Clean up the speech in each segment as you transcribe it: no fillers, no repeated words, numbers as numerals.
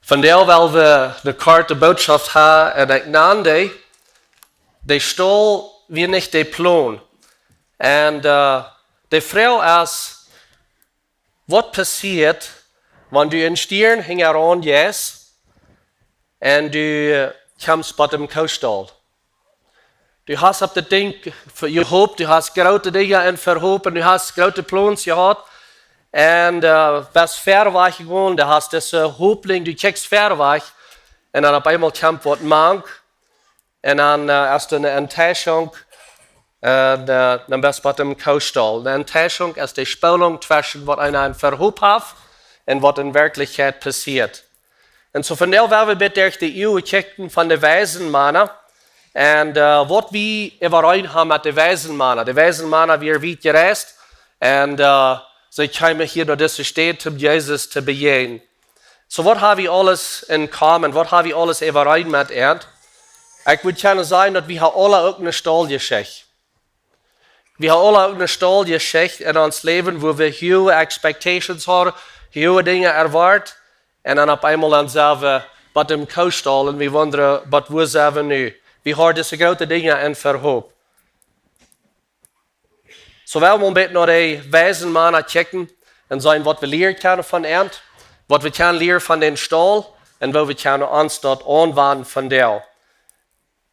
Von der, weil wir eine korte Botschaft haben, und ich nannte, der Staul wie nicht der Plon. Und die Frau ist, was passiert, wenn du in Stirn heran gehst und du kommst bei dem Staul. Du hast auf das Ding gehobt, du hast große Dinge in verhoben, du hast große Plons gehabt. Und was verweg gegangen, du hast diese Hobling, du kriegst verweg. Und dann auf einmal kommt was Mank. Und dann hast du eine Enttäuschung. Dann bist du bei dem Staul. Eine Enttäuschung ist die Spannung zwischen was einer verhoben hat und was in Wirklichkeit passiert. Und so von der werden wir mit durch die Ehe kicken von den weisen Männern. Und was wir überrein haben mit den weisen Männern. Die weisen Männer, wir weit gereist. Und sie kamen hier durch diese Städte, um Jesus zu begegnen. So was haben wir alles in common? Was haben wir alles überrein mit ihnen? Ich würde gerne sagen, dass wir alle auch eine Stahlgeschichte. Wir haben alle auch eine Stahlgeschichte in uns Leben, wo wir hohe Expectations haben, hohe Dinge erwarten. Und dann auf einmal dann sagen wir, bei dem Stahl und wir wundern, wo sind wir nu? Wir haben diese großen Dinge in Verhob. So wollen wir ein bisschen nach den weisen Männern checken und sagen, was wir lernen können von ihnen, was wir können lernen von den Stahl und was wir können uns dort anwenden von der.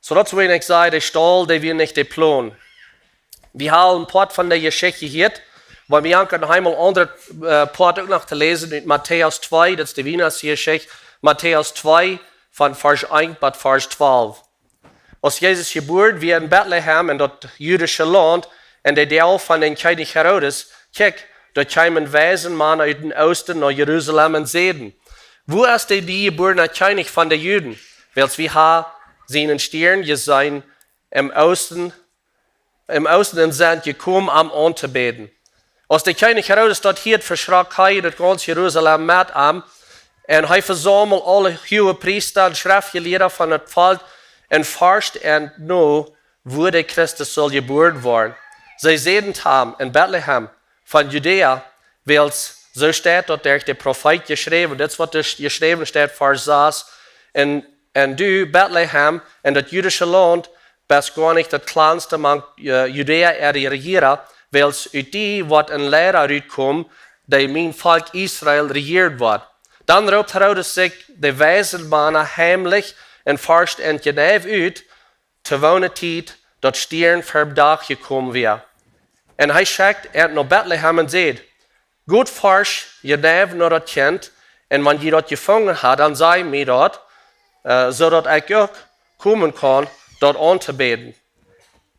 So dazu will ich sagen, der Stahl, der wird nicht der Plon. Wir haben ein Part von der Geschichte hier, weil wir haben noch einmal andere Part auch noch zu lesen in Matthäus 2, das ist die Wienachts-Geschichte, Matthäus 2 von Vers 1 bis Vers 12. Als Jesus geboren wird in Bethlehem, in das jüdische Land, und der Teil von den König Herodes, kijk, dort kamen weisen Männer aus dem Osten nach Jerusalem und sagten, wo ist der geborene König von den Juden? Weil wir haben seinen Stirn gesehen im Osten und sind gekommen, um anzubeten. Als der König Herodes dort hier verschrak er das ganze Jerusalem mit ihm, und er versammelt alle hohe Priester und Schriftgelehrten von das Volk und forscht und noch, wo der Christus soll geboren werden. Sie sehen haben in Bethlehem von Judäa, weil es so steht, dort der Prophet geschrieben, das was geschrieben steht, Vers 6, und du, Bethlehem, in das jüdische Land, bist gar nicht das kleinste Mann Judäa regieren, weil es die, was in Lehrer rauskommt, die mein Volk Israel regiert wird. Dann ruft Herodes sich die weisen Männer heimlich und forscht in Genève aus, zu wohnen Zeit, dat Stirn verdacht gekommen wäre. Und er schickt nach Bethlehem und sagt, gut forsch, je neef naar dat kind, und wenn je dat gefangen hat, dann sei mir dort, zodat ich auch kommen kann, dort anzubeten.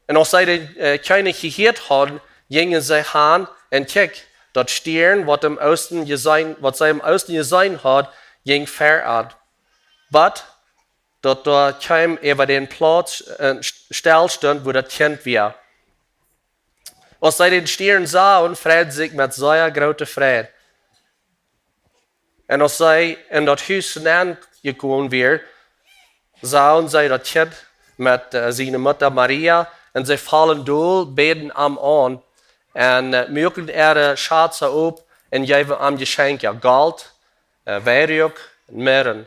Und als sie den König gehört haben, gingen sie hin und kijk, dat Stirn, was im Osten gesehen hat, ging verad. But, dort da kam über den Platz still stand, wo das Kind war. Als sie den Stirn sahen, freut sich mit sehr großer Freude. Und als sie in das Haus hineingekommen waren, sahen sie das Kind mit seiner Mutter Maria und sie fallen doll, beten am an und mögen ihre Schätze ab und geben ihm Geschenke, Gold, Weihrauch und Myrrhen.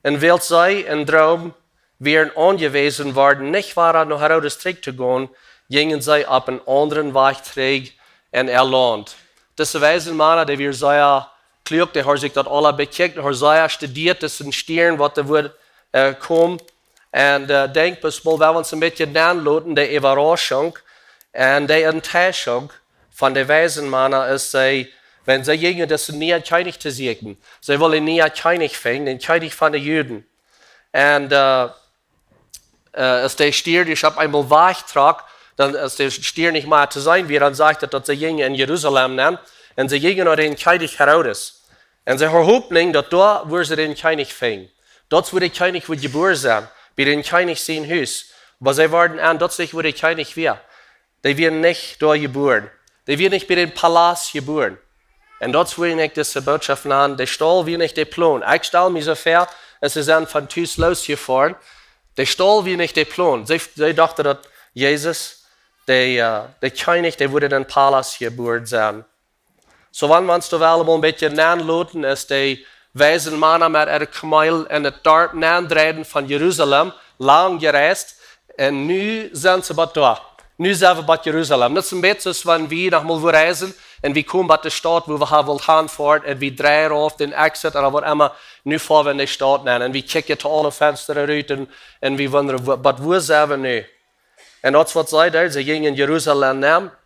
Und weil sie in Traum wären angewiesen worden, nicht waren nach Herodes zurückzugehen, gingen sie auf einen anderen Weg zurück in ihr Land. Diese weisen Männer, die wir sehr klug, die haben sich dort alle bekickt, die haben sehr studiert, das sind Stirn, was da wird kommen. Und denk bis mal, wenn wir uns ein bisschen anlassen, die Überraschung und die Enttäuschung von den weisen Männern ist, wenn sie gingen, das sind nie ein König zu sehen. Sie wollen nie einen König finden, den König von den Juden. Und als der Stier, ich habe einmal weggetragen, dann als der Stier nicht mehr zu sein wird, dann sagt er, dass sie gingen in Jerusalem nennen, und sie gingen nach den König Herodes. Und sie haben Hoffnung, dass dort, wo sie den König finden. Dort, wo der König geboren sein, bei den König sein Haus. Aber sie werden an, dort, wo der König war. Die werden nicht dort geboren. Die werden nicht bei dem Palast geboren. Und dort will ich diese Botschaft an, der Stahl wird nicht der Plon. Ich stelle mich so vor, als sie sind von Tüß losgefahren. Der Stahl wird nicht der Plon. Sie dachten, dass Jesus, der König, der würde in den Palast geboren sein. So wenn wir uns da ein bisschen anlassen, ist die wijzen mannen met het kameel en het dorp naandrijden van Jeruzalem, lang gereisd. En nu zijn ze wat daar. Nu zijn we bij Jeruzalem. Dat is een beetje zoals we nog maar reizen en we komen bij de stad waar we willen gaan voort en we draaien op den exit en wat immer. Nu gaan we in de stad naar en we kijken tot alle vensters uit en we wonderen, wat waar zijn we nu? En dat is wat zij daar. Ze gingen in Jeruzalem naar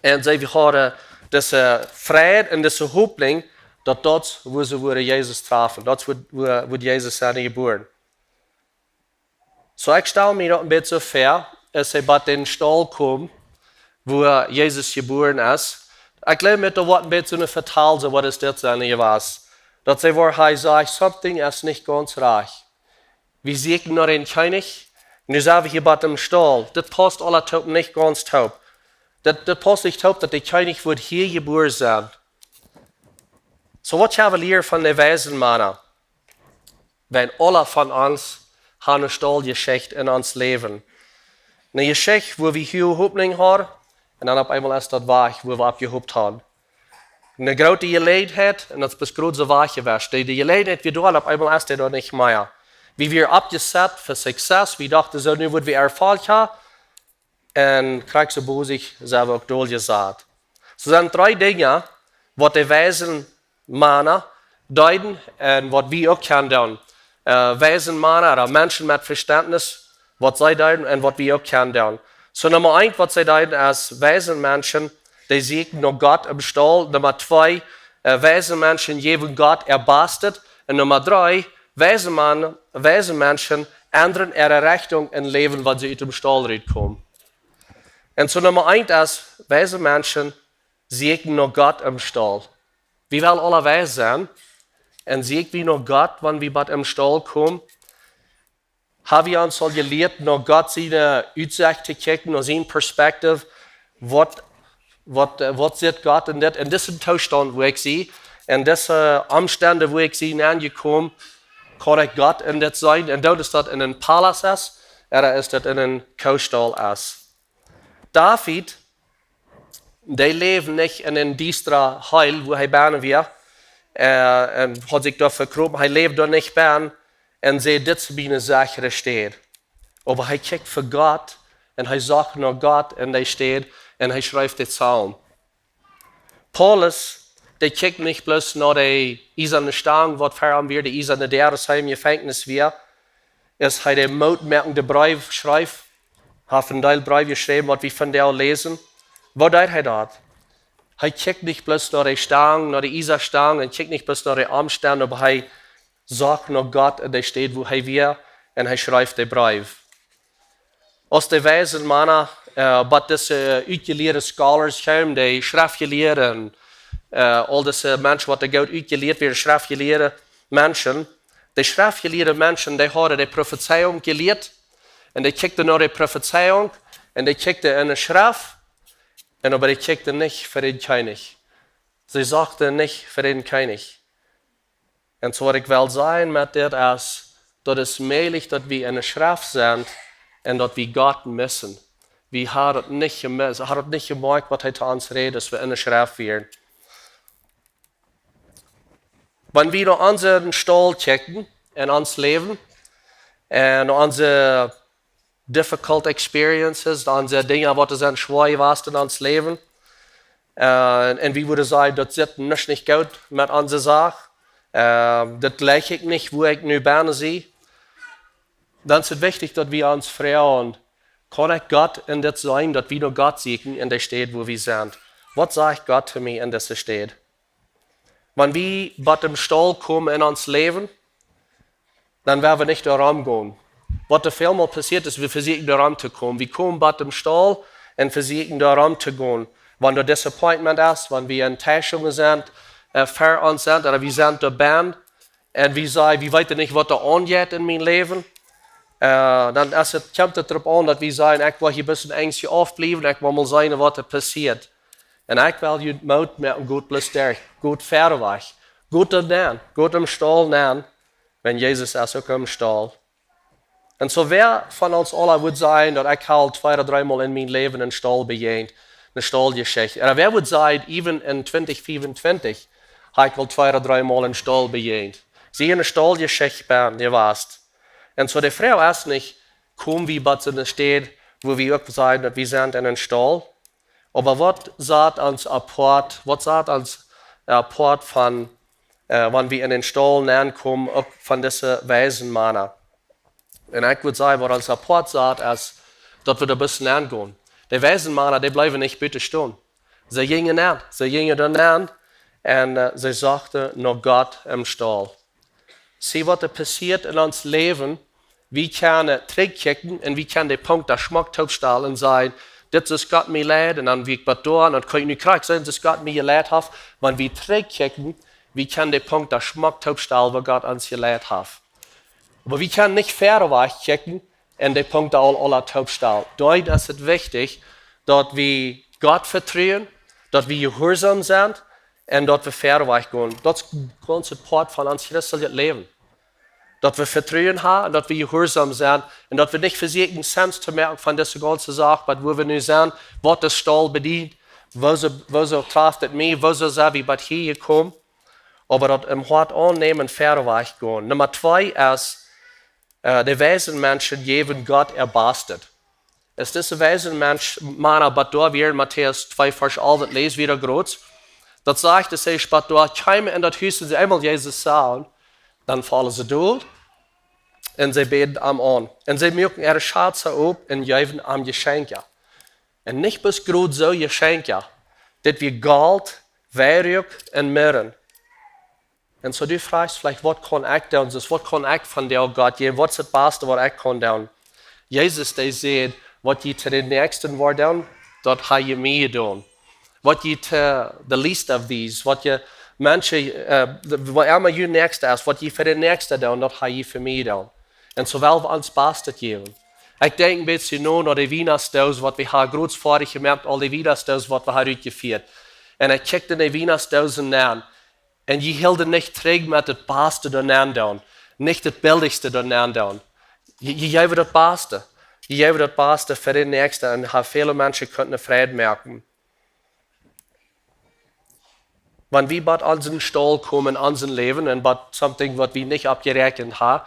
en ze hadden deze vrijheid en deze hooping dat waar ze worden Jezus trafen. Dat is waar Jezus zijn geboren. So ik stel me dat een beetje voor, als hij bij den Staul komt, waar Jezus geboren is. Ik leer met dat wat een beetje een vertaal, wat is dit zijn was. Dat zij waar hij zegt, something is niet ganz recht. We zien naar een König, nu zijn we hier bij dem Staul. Dat past alle top niet ganz top. Dat past niet top, dat de König wordt hier geboren zijn. So wat gaan we leren van de wijzen mannen? Wenn alle van ons haben eine Stahlgeschichte in ons leven. Eine Geschichte, wo wir hier Hoffnung haben, und dann auf einmal ist das Weg, wo wir abgehoopt haben. Eine große Gelegenheit, und das ist das große Weg gewesen. Die Gelegenheit, wie du auf einmal ist das nicht mehr. Wie wir abgesetzt für Success, wir dachten, so nu wird wir Erfolg haben, und kriegst du bei sich selber auch durchgesagt. So sind drei Dinge, was die weisen Männer deuten, und was wir auch können tun. Weisen Männer oder Menschen mit Verständnis, was sie deuten und was wir auch können tun. So Nummer 1, was sie deuten als weisen Menschen, die sehen nur Gott im Stall. Nummer 2, weisen Menschen geben Gott erbastet. Und Nummer 3, weisen Menschen ändern ihre Richtung im Leben, wenn sie aus dem Stall rauskommen. Und so Nummer 1 ist, weise Menschen sehen nur Gott im Stall. Wir wollen alle weise sein. Und sehen wir nur Gott, wenn wir bei im Stall kommen. Haben wir uns gelehrt, nur Gott seine Aussicht zu kicken, nur seine Perspektive, was sieht Gott in diesem Zustand, wo ich sehe, in diesen Umständen, wo ich sehe, angekommen, kann ich Gott in das sein, und dort ist das in einem Palast ist, oder ist das in einem Kuhstall ist. David, der lebt nicht in einem düsteren Heil, wo er bauen wir, und hat sich da verkropen, er lebt da nicht mehr und sieht, das ist eine sichere steht. Aber er kijkt für Gott und er sagt nur Gott und er steht und er schreibt den Psalm. Paulus, der kijkt nicht bloß nach der eiserne Stange, was fahren wir, die eiserne Deresheim Gefängnis wir, ist er der mutmerkende Brief schreibt, hat einen Teil Brief geschrieben, was wir von der lesen. Was tut er dort? Er kijkt nicht bloß nach der Stange, nach der Isarstange, er kijkt nicht bloß nach der Armstern, aber er sagt nur Gott, und er steht, wo er wir, und er schreibt den Brief. Als die weisen Männer, bei diese uitgeleerde scholars kommen, die schriftgeleerde, und all diese Menschen, die Gott uitgeleerd werden, schriftgeleerde Menschen, die schriftgeleerde Menschen, die haben die Prophezeiung gelehrt, und die kijkten nach der Prophezeiung, und die kijkten in der Schrift, aber die kijkten nicht für den König. Sie sagten nicht für den König. Und so was ich will sagen mit dir ist, dass es möglich, dass wir in der Schrift sind und dass wir Gott müssen. Wir haben es nicht gemacht, was er zu uns redet, dass wir in der Schrift wären. Wenn wir nach unseren Stall checken in uns Leben und unsere difficult experiences, unsere Dinge, was sind schwer was in uns Leben, und wir würden sagen, das ist nicht gut mit unserer Sache, das gleich ich nicht, wo ich nu bin, sehe, dann ist es wichtig, dass wir uns fragen, kann ich Gott in das sein, dass wir nur Gott sehen in der Stadt, wo wir sind? Was sagt Gott zu mir in dieser Stadt? Wenn wir bei dem Stall kommen in uns Leben, dann werden wir nicht da rumgehen. Was da vielmal passiert ist, wir versuchen da rumzukommen. Wir kommen bei dem Stall und versuchen da rumzugehen. Wenn da Disappointment ist, wenn wir Enttäuschungen sind, für uns sind, oder wir sind da Band, und wir sagen, wir wissen nicht, was da angeht in meinem Leben, dann kommt es darauf an, dass wir sagen, ich will hier ein bisschen ängstlich aufbleiben, ich will mal sehen, was da passiert. Und ich will hier Mut mit gut bloß durch, gut Pferdeweg, gut dann, gut im Stall nehmen, wenn Jesus ist auch im Stall. Und so wer von uns alle würde sagen, dass ich halt 2 oder 3 Mal in meinem Leben einen Stall begegnet, eine Stallgeschichte. Oder wer würde sagen, even in 2025, habe ich mal 2 oder 3 Mal in den Stall begegnet. Sie in den Stall geschickt werden, ihr weißt. Und so die Frau erst nicht, kommen wie was in der steht, wo wir auch sagen, dass wir sind in den Stall. Aber was sagt uns Apport, was sagt uns Apport von, wenn wir in den Stall näher kommen, auch von diesen weisen Männern. Und ich würde sagen, was uns Apport sagt, ist, dass wir da ein bisschen näher gehen. Die weisen Männer, die bleiben nicht bitte stehen. Sie gingen näher, sie gingen dann näher und sie sagten, noch Gott im Stall. Sieh, was da passiert in uns Leben. Wir können zurückkicken und wir können den Punkt der Schmucktaubstahl und sagen, das ist Gott mir leid, und dann wie ich da, und dann kann ich nicht kriegen, sagen, dass Gott mir leid hat. Wenn wir zurückkicken, wir können den Punkt der Schmucktaubstahl, wo Gott uns leid hat. Aber wir können nicht fairerweise kicken in den Punkt der aller Taubstahl. Dort ist es wichtig, dass wir Gott vertrauen, dass wir gehorsam sind und dass wir fairerweise gehen. Das ist ein ganzer Part von uns christlichen Leben. Dass wir Vertrauen haben, dass wir gehorsam sind und dass wir nicht versuchen, Sens zu merken von dieser ganzen Sache, wo wir nun sind, was der Stall bedient, wo so trifft es mich, wo so sind wir hier gekommen, aber dass im Hort annehmen, fairerweise gehen. Nummer 2 ist, die weisen Menschen geben Gott erbastet. Es ist diese weisen Menschen, aber da wir in Matthäus 2, Vers 11 lesen wieder groß, das sagt, dass sie dort kommen in das Haus und sie einmal Jesus sahen, dann fallen sie durch und sie beten am an. Und sie merken ihre Schatze auf und geben am Geschenke. Und nicht bis gerade so Geschenke, dass wir Gold, Weihrauch und Myrrhen. Und so du fragst vielleicht, was kann ich tun? Was kann ich von dir, Gott, geben? Was ist das Beste, was ich kann tun? Jesus, der sagt, was je zu den Nächsten war tun, das habe ich mir tun. Was je zu the least of these, was je Menschen, was immer ihr Nächster ist, was je für den Nächsten tun, das habe ich für mich tun. Und so wollen wir uns Beste geben. Ich denke ein bisschen nur an die Wienachts, was wir haben großartig gemerkt, all die Wienachts, was wir haben durchgeführt. Und ich kickte in die Wienachts an. Und je hielden nicht träg mit das Beste daneben, nicht das Billigste daneben. Je geben das Beste. Je geben das Beste für den Nächsten und viele Menschen könnten Freude merken. Wenn wir bei unseren Stall kommen, in unserem Leben, und bei something, was wir nicht abgerechnet haben,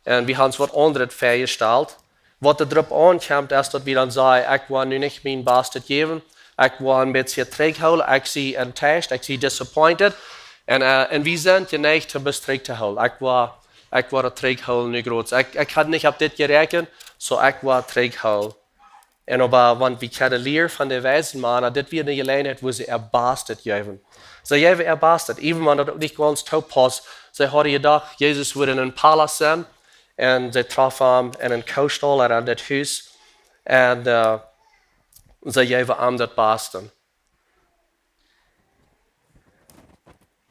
und wir haben uns was anderes festgestellt, was darauf ankommt, ist, dass wir dann sagen, ich will nu nicht mein Bestes geben, ich will ein bisschen zurückholen, ich bin enttäuscht, ich bin disappointed. Und wir sind geneigt, ein bisschen zurückzuholen. Ich war zurückholen, nicht groß. Ich hatte nicht auf das gerechnet, so ich war zurückholen. Und aber wenn wir keine Lehre von den weisen Männern, das wird eine Gelegenheit, wo sie erbastet geben. Sie geben erbastet, even wenn das nicht ganz top passt. Sie hatten gedacht, Jesus würde in einen Palast sein, und sie trafen ihn in einen Kaustall oder in das Haus, und sie geben ihm das Beste.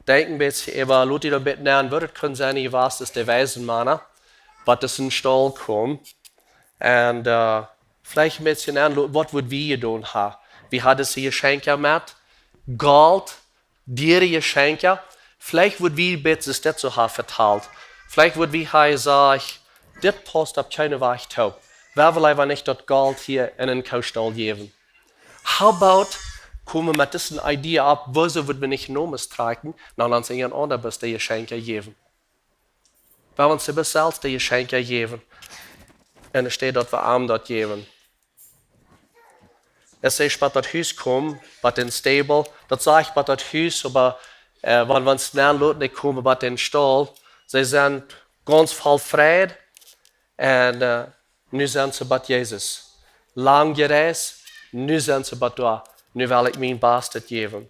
Denken ein bisschen über, Leute, die bitten lernen, würde es können sein, ich weiß, dass die weisen Männer, was das in den Stall kommt. Und vielleicht ein bisschen lernen, was würden wir tun haben. Wir hatten sie Geschenke mit, Gold, Tiere Geschenke. Vielleicht würden wir ein bisschen das so haben verteilt. Vielleicht würden wir sagen, das passt auf keine Weise taub. Wer will einfach nicht das Gold hier in den Kaustall geben? How about kommen mit dieser Idee ab, wieso würden wir nicht Nomen tragen, dann uns jemand anderes die Geschenke geben. Weil uns selbst die Geschenke geben. Und es steht dort, wir ihm dort geben. Es ist, bei das Haus kommen, bei den Stable, das sage ich bei das Haus, aber wenn wir uns näher Leute nicht kommen, bei den Stall, sie sind ganz voll Freude und nu sind sie bei Jesus. Lang gereist, nu sind sie bei da. Nu wil ik mijn Bestes geben.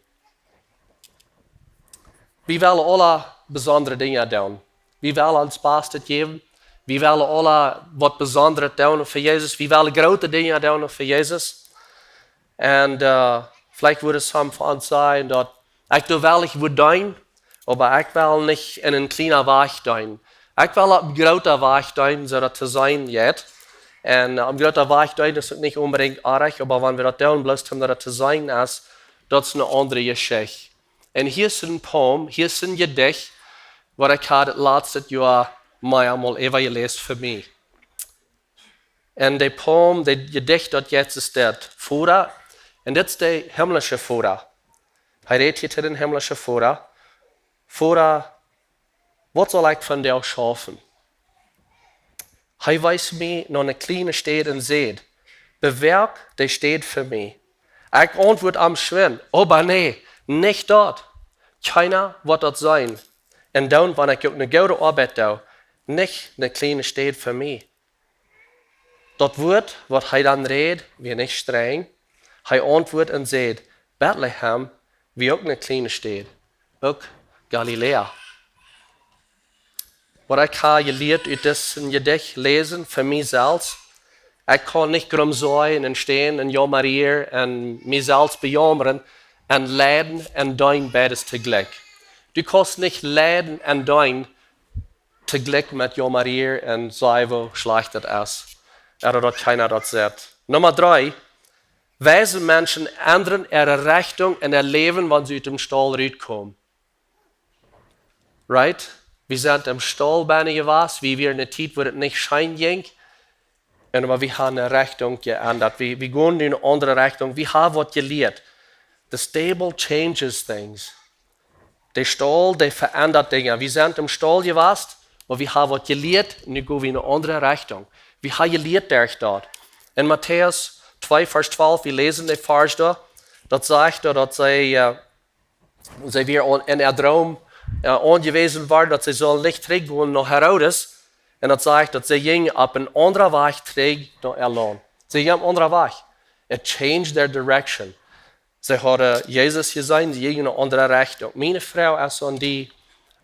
Wir wollen alle besondere Dinge tun. Wir wollen uns Bestes geben. Wir wollen alle was Besonderes tun für Jesus. Wir wollen große Dinge tun für Jesus. Und vielleicht würde es von uns sein, dass ich will, ich will tun, aber ich will nicht in einen kleinen Weg tun. Ich will auf einen großen Weg tun, so dass es sein wird. Und am großen Weg tun ist nicht unbedingt arg, aber wenn wir das tun, bloß um das zu sein ist, das ist eine andere Geschichte. Und hier ist ein Poem, hier ist ein Gedicht, was ich das letzte Jahr mal einmal gelesen für mich. Und der Poem, der Gedicht, das jetzt ist der Vater, und das ist der himmlische Vater. Er redet hier zu den himmlischen Vater. Vater, wat zal ik van jou schaffen? Hij wijst mij naar een kleine stad en zegt, bewerk die stad voor mij. Ik antwoord am Schwinn, aber nee, nicht dort. Keiner wird dort sein. En dan, wanneer ik ook een goede arbeid doe, niet een kleine stad voor mij. Dat woord wat hij dan redt, weer niet streng. Hij antwoordt en zegt, Bethlehem, wie ook een kleine stad. Ook Galilea. Wat ik ga geleerd uit deze gedicht lezen, voor mijzelf. Ik kan niet krom zijn en staan en jammeren en mijzelf bejammeren en lijden en dein beides tegelijk. Du kannst nicht lijden en dein tegelijk met jammeren en zeggen hoe slecht het is. Oder dat keiner dat zegt. Nummer 3. Wijze mensen ändern ihre Richtung in ihr Leben, wenn sie aus dem Stall rauskommen. Right? Wir sind im Stall gewesen, wie wir in der Zeit, wo es nicht schein ging. Aber wir haben eine Richtung geändert. Wir gehen in eine andere Richtung. Wir haben was gelernt. The stable changes things. Der Stall, der verändert Dinge. Wir sind im Stall gewesen, aber wir haben was gelernt und wir gehen in eine andere Richtung. Wir haben gelernt durch dort. In Matthäus 2, Vers 12, wir lesen den Vers da, das sagt da, dass sie wieder in der Traum angewiesen waren, dass sie sollen nicht zurückgehen nach Herodes. Und das sagt, dass sie gingen auf einen anderen Weg zurück nach Erlan. Sie gingen auf einen anderen Weg. It changed their direction. Sie haben Jesus gesehen, sie gingen in eine andere Richtung. Meine Frau ist an die,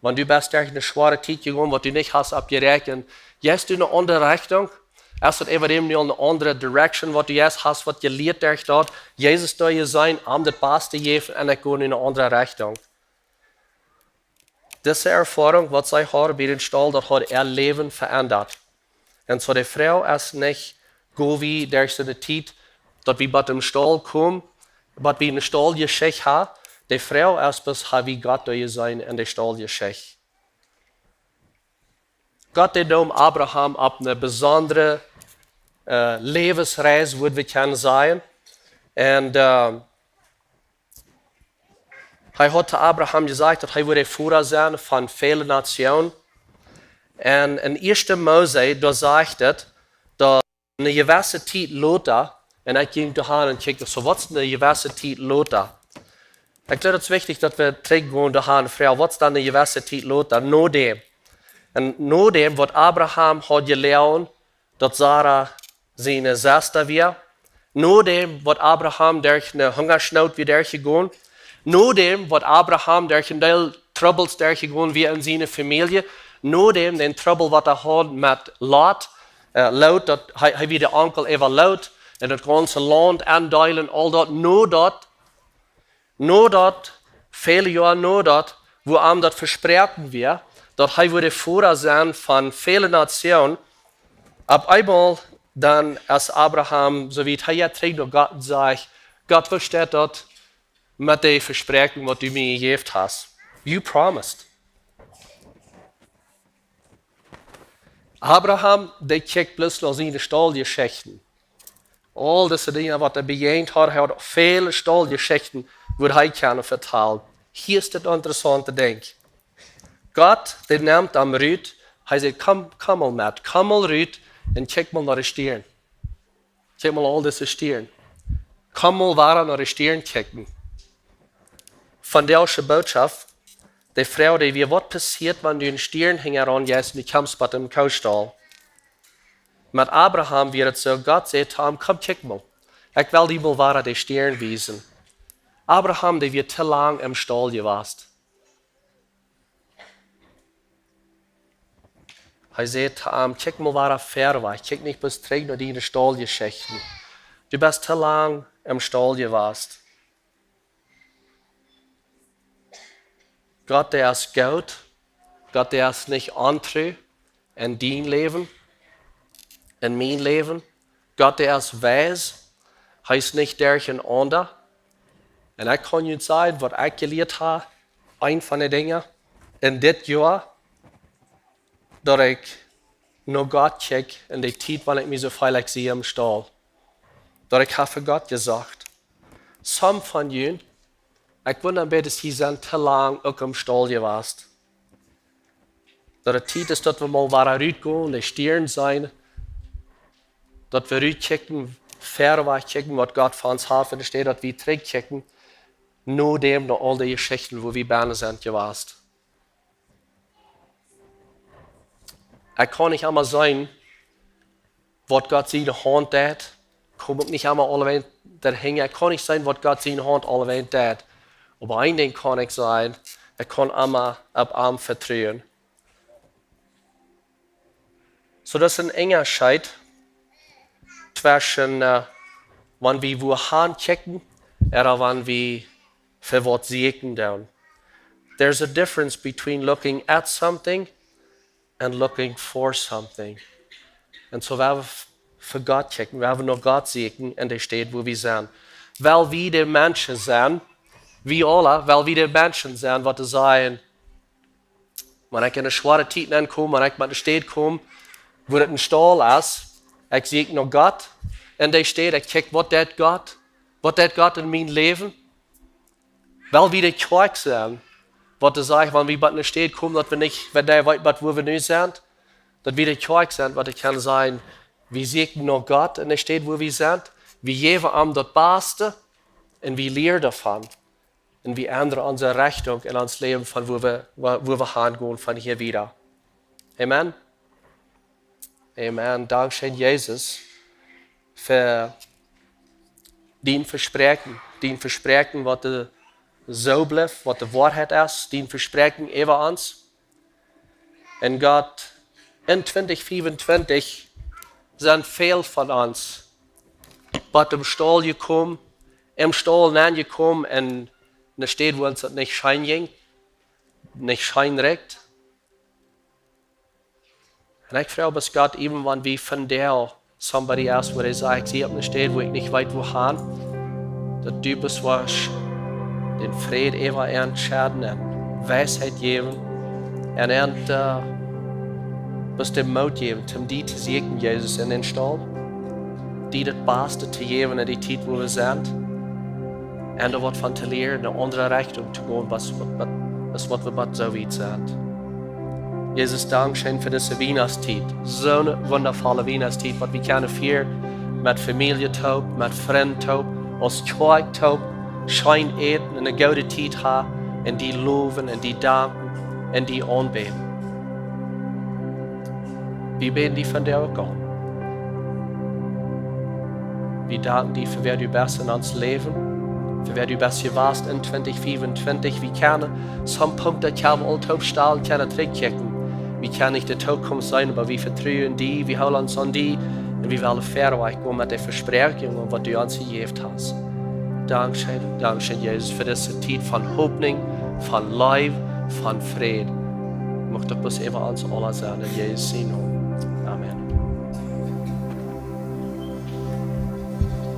wenn du bist durch eine schwere Zeit gegangen, was du nicht hast abgerechnet, gehst du in eine andere Richtung, es wird eben in eine andere Direction, was du jetzt hast, was gelernt durch dort. Jesus da sein, am das Beste gegeben und ich gehe in eine andere Richtung. Diese Erfahrung, was sie haben bei dem Stall, das hat ihr Leben verändert. Und so die Frau ist nicht go wie durch die Zeit, dass wir bei dem Stall kommen, was wir in den Stall geschickt haben. Die Frau ist bis wie Gott da sein in den Stall geschickt. Gott hat Abraham auf eine besondere Lebensreise, würde wir können sagen. Und er hat zu Abraham gesagt, dass er würde Führer sein von vielen Nationen. Und in 1. Mose, da sagt es, dass eine gewisse Zeit Lothar, und ich ging dahin und kiekte, so was ist eine gewisse Zeit Lothar? Ich glaube, es ist wichtig, dass wir zurückgehen dahin, Frau, was ist dann eine gewisse Zeit Lothar? Nur dem. Und nur dem, was Abraham hat gelernt, dass Sarah seine Schwester war. Nur dem, was Abraham durch eine Hungersnot wieder durchgegangen. Nur dem, was Abraham durch ein Teil Troubles durchgegangen wie in seiner Familie. Nur dem, den Trouble, was hat mit Lot. Lot, dat hij wie de Onkel even Lot. En het ganze Land aandelen, al dat. Nur dat, viele Jahre nur dat, wo ihm das versprechen wir, dass er würde Führer sein von vielen Nationen. Ab einmal dann, als Abraham, so wie er trägt, und Gott sagt, Gott besteht dort mit den Versprechen, was du mir gegeben hast. You promised. Abraham, der kijkt plötzlich aus seine Stallgeschichten. All diese Dinge, was er bejaht hat, er hat viele Stallgeschichten, wo er kann vertellen. Hier ist das interessante Ding. Gott, der nimmt am Rüt, er sagt, komm mal mit, komm mal Rüt, und kijk mal nach den Stieren. Kijk mal all diese Stieren. Komm mal weiter nach den Stieren kijken. Von der Botschaft, die Frau, die wie, was passiert, wenn du einen Stieren herangehst und du kommst bei dem Kuhstall? Mit Abraham wird es so, Gott sagt, komm, kijk mal. Ich will dir mal weiter die Stieren wiesen. Abraham, der wird zu lang im Stall gewesen. Er sagt, kijk mal weiter fair weg. Kijk nicht bis zurück nach deine Stallgeschichten. Du bist zu lang im Stall gewesen. Gott, der ist gut. Gott, der ist nicht antreu in dein Leben, in mein Leben. Gott, der ist weise. Er ist nicht durcheinander. Und ich kann jetzt sagen, was ich gelernt habe, ein von den Dingen in diesem Jahr, dass ich nur Gott kicke in der Zeit, wenn ich mich so feilig sehe im Stall. Dass ich habe für Gott gesagt, some von ihnen Ik wonder bij dat je zijn te lang ook im Staul geweest. Dat het tijd is dat we mal waar uitgaan, de stieren zijn. Dat we uitkijken, verder wegkijken, wat God voor ons heeft. En er staat dat we terugkijken, naar al die geschichten, wo we bijna zijn geweest. Ik kan niet allemaal zijn, wat God zijn hand deed. Ik kan ook niet allemaal allebei daarheen. Ik kan niet zijn, wat God zijn hand allebei deed. Aber één ding kan ik zijn, ik kan allemaal op hem vertrouwen. So dat is een onderscheid tussen wanneer we gaan kijken en wanneer we voor wat zieken doen. There's a difference between looking at something and looking for something. En zo we voor God kijken, we hebben naar God zieken en daar staat waar we zijn. Wel wie de mensen zijn, wie alle, wel wie de mensen zijn, wat te zeggen, wanneer ik in een zware tijd aankom, wanneer ik met de stad kom, wo het een Staul is, ik zie naar God en daar staat, ik kijk wat deed God in mijn leven. Wel wie de kerk zijn, wat te zeggen, wanneer we bij de stad komen, dat we niet weten waar we nu zijn, dat we de kerk zijn, wat ik kan zeggen, we zien naar God in de stad waar we zijn, we geven hem dat beste en we leren daarvan. En we ändern onze richting in ons leven van waar we gaan gaan van hier wieder. Amen. Amen. Dankzij Jezus voor die verspreken wat de zo blijft, wat de waarheid is, die verspreken over ons. En God, in 2024 zijn veel van ons wat im Staul gekomen, im Staul gekomen en de stad wo uns das nicht schein ging, nicht scheinrecht. Und ich frage, dass Gott irgendwann wie von der somebody else, wo er sagt, ich sehe auf eine Stelle, wo ich nicht weiß, wo hin, dass du bist, was den Frieden immer entscheiden und Weisheit geben und was dem Mut geben, um die zu segnen, Jesus, in den Stall, die das Beste zu geben in die Zeit, wo wir sind. En er wat van te leren, in een andere richting te gaan, wat we wat zo iets zijn. Jezus, dankzij voor deze Weihnachtstijd. Zo'n wondervolle Weihnachtstijd, wat we kunnen vieren met familie top, met vrienden top, als kerk top, schijn eten en een goede tijd hebben, en die loven en die danken en die aanbeden. We beten die van jou ook aan. We danken die voor wer du best in ons leven. Für wer du bist gewast in 2024, wie kann some Punkt, dat kann all top Stahl, kann zurückkicken. Wie kann nicht der Zukunft sein, aber wir vertrauen die, wir holen uns an die, und wir wollen verweichen gehen mit der Versprechung, was du uns gegeben hast. Dankeschön, Jesus, für diese Zeit von Hoffnung, von Leib, von Frieden. Möchte ich bis immer uns alle sein, in Jesus' Namen. Amen.